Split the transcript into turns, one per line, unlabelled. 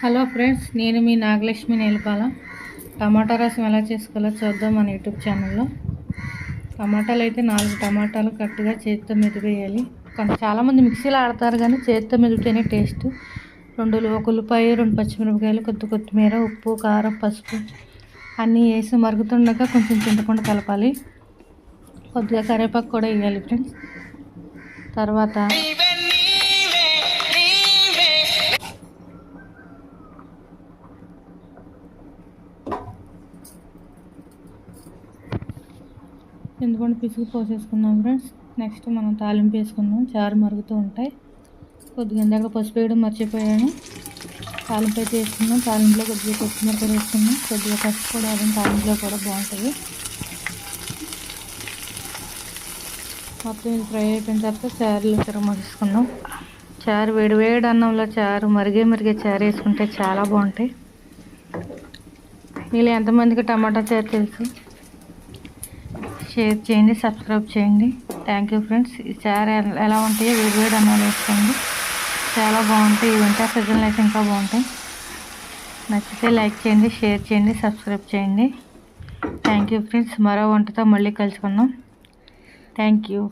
Hello friends, నేను మీ నాగలక్ష్మి నేలపాల. టమాటా రసం ఎలా చేసుకోవాలో చూద్దాం మన యూట్యూబ్ ఛానల్లో. టమాటాలు అయితే 4 టమాటాలు కరెక్ట్గా చేతితో మెదిపేయాలి. చాలామంది మిక్సీలో ఆడతారు, కానీ చేతితో మెదిపితేనే టేస్ట్. 2 ఉల్లిపాయ, 2 పచ్చిమిరపకాయలు, కొద్ది కొత్తిమీర, ఉప్పు, కారం, పసుపు అన్నీ వేసి మరుగుతుండగా కొంచెం చింతపండు కలపాలి. కొద్దిగా కరివేపాకు కూడా వేయాలి ఫ్రెండ్స్. తర్వాత చింతపండు పిసుకు పోసేసుకుందాం ఫ్రెండ్స్. నెక్స్ట్ మనం తాలింపు వేసుకుందాం. చారు మరుగుతూ ఉంటాయి. కొద్దిగా ఇందాక పసుపు వేయడం మర్చిపోయాను. తాలింపు అయితే వేసుకుందాం. తాలింపులో కొద్దిగా కొత్తిమీర కూడా వేసుకుందాం. కొద్దిగా పసుపు కూడా వేద్దాం, తాలింపులో కూడా బాగుంటుంది. మొత్తం ఇది ఫ్రై అయిపోయిన తర్వాత చారులో తిరగమరుసుకుందాం. చారు వేడి అన్నంలో చారు మరిగే చారు వేసుకుంటే చాలా బాగుంటాయి. వీళ్ళు ఎంతమందికి టమాటా చారు తెలుసు? షేర్ చేయండి, సబ్స్క్రైబ్ చేయండి. Thank you friends. ఈ చారు ఎలా ఉంటాయో వేడి అన్నాలు వేసుకోండి, చాలా బాగుంటాయి. ఈ వింటర్ సీజన్లో అయితే ఇంకా బాగుంటాయి. నచ్చితే లైక్ చేయండి, షేర్ చేయండి, సబ్స్క్రైబ్ చేయండి. Thank you friends. మరో వంటతో మళ్ళీ కలుసుకుందాం. Thank you.